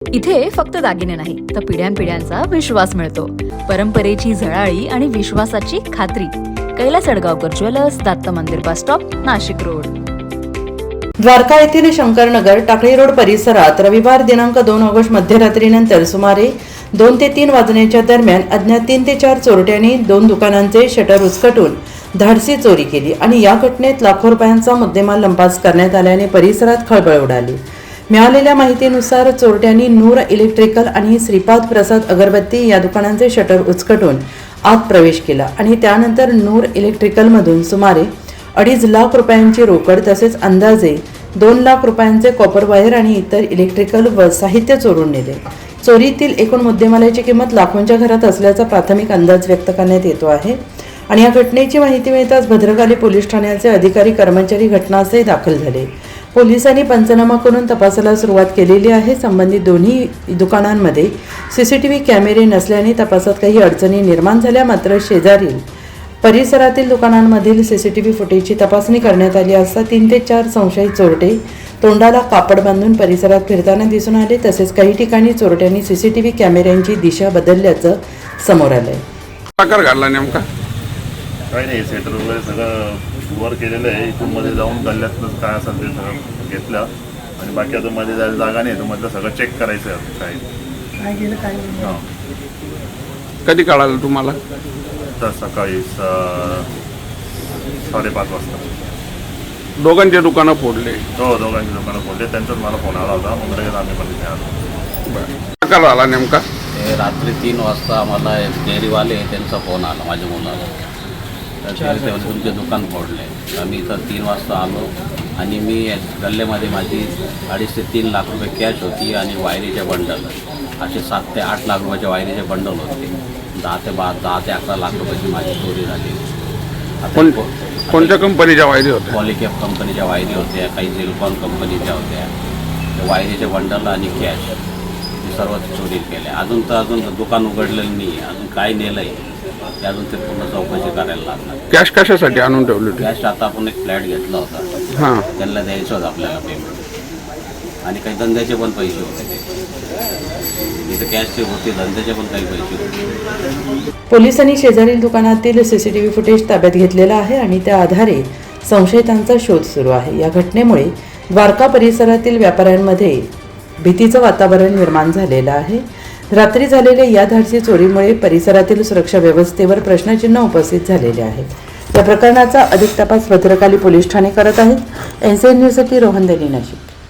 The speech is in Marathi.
इथे फक्त दागिने नाही तर पिढ्यानपिढ्यांचा विश्वास मिळतो. परंपरेची झळाळी आणि विश्वासाची खात्री. कैलास अडगावकर ज्वेलर्स, दत्त मंदिर bus stop, Nashik road. Dwarka येथील शंकरनगर टाकळी रोड परिसरात रविवार दिनांक 2 ऑगस्ट मध्यरात्रीनंतर सुमारे 2 ते 3 वाजण्याच्या दरम्यान अज्ञात 3 ते 4 चोरट्यांनी 2 दुकानांचे शटर उचकटून धाडसी चोरी केली आणि या घटनेत लाखो रुपयांचा मुद्देमाल लंपास करण्यात आल्याने परिसरात खळबळ उडाली. मिळालेल्या माहितीनुसार चोरट्यांनी नूर इलेक्ट्रिकल आणि श्रीपाद प्रसाद अगरबत्ती या दुकानांचे शटर उचकटून आत प्रवेश केला आणि त्यानंतर नूर इलेक्ट्रिकलमधून सुमारे 2.5 लाख रुपयांची रोकड तसेच अंदाजे 2 लाख रुपयांचे कॉपर वायर आणि इतर इलेक्ट्रिकल व साहित्य चोरून नेले. चोरीतील एकूण मुद्देमालाची किंमत लाखोंच्या घरात असल्याचा प्राथमिक अंदाज व्यक्त करण्यात येतो आहे आणि या घटनेची माहिती मिळताच भद्रकाली पोलीस ठाण्याचे अधिकारी कर्मचारी घटनास्थळी दाखल झाले. पोलिसांनी पंचनामा करून तपासाला सुरुवात केलेली आहे. संबंधित दोन्ही दुकानांमध्ये सीसीटीव्ही कॅमेरे नसल्याने तपासात काही अडचणी निर्माण झाल्या. मात्र शेजारील परिसरातील दुकानांमधील सीसीटीव्ही फुटेजची तपासणी करण्यात आली असता 3 ते 4 संशयित चोरटे तोंडाला कापड बांधून परिसरात फिरताना दिसून आले. तसेच काही ठिकाणी चोरट्यांनी सीसीटीव्ही कॅमेऱ्यांची दिशा बदलल्याचं समोर आलंय. प्रकार घडला नेमका काही नाही, सेटर वगैरे सगळं वर केलेलं आहे. इथून मध्ये जाऊन गल्ल्यातलं काय असेल ते सगळं घेतलं आणि बाकी आता मध्ये जायला जागा नाही, तर मधलं सगळं चेक करायचं आहे. काय हां, कधी कळालं तुम्हाला? तर सकाळी 5:30 वाजता. दोघांचे दुकानं फोडले. दोघांची दुकानं फोडले. त्यांचाच मला फोन आला होता. मग लगेच आम्ही पण तिथे आलो. प्रकार झाला नेमका? ते रात्री 3 वाजता आम्हाला डेअरीवाले त्यांचा फोन आला माझ्या मुलाला. तर ते तुमचे दुकान फोडले. आम्ही इथं 3 वाजता आलो आणि मी गल्ल्यामध्ये माझी 2.5 ते 3 लाख रुपये कॅश होती आणि वायरीचे बंडल असे 7 ते 8 लाख रुपयाचे वायरीचे बंडल होते. 10 ते 11 लाख रुपयाची माझी चोरी झाली. आता कोणत्या कंपनीच्या वायरी होत्या? पॉलिकॅप कंपनीच्या वायरी होत्या, काही झेलकॉन कंपनीच्या होत्या. ते वायरीचे बंडल आणि कॅश हे सर्व चोरी केले. अजून दुकान उघडलेलं नाही. अजून काय नेलं आहे ते अजून ते पूर्ण चौकशी करायला लागणार. कॅश कशासाठी आणून ठेवली होती? कॅश आता आपण एक फ्लॅट घेतला होता, हां, त्यांना द्यायचं होतं आपल्याला पेमेंट आणि काही धंद्याचे पण पैसे होते. तिथे कॅशचे होते, धंद्याचे पण काही पैसे होते. पोलिसांनी शेजारील दुकानातील सीसीटीव्ही फुटेज ताब्यात घेतलेला आहे आणि त्या आधारे संशयितांचा शोध सुरू आहे. या घटनेमुळे द्वारका परिसरातील व्यापाऱ्यांमध्ये भीतीचं वातावरण निर्माण झालेलं आहे. रात्री झालेल्या या धाडसी चोरीमुळे परिसरातील सुरक्षा व्यवस्थेवर प्रश्नचिन्ह उपस्थित झालेले आहे. या प्रकरणाचा अधिक तपास भद्रकाली पोलीस ठाणे करत आहेत. NCN न्यूजसाठी रोहन देली, नाशिक.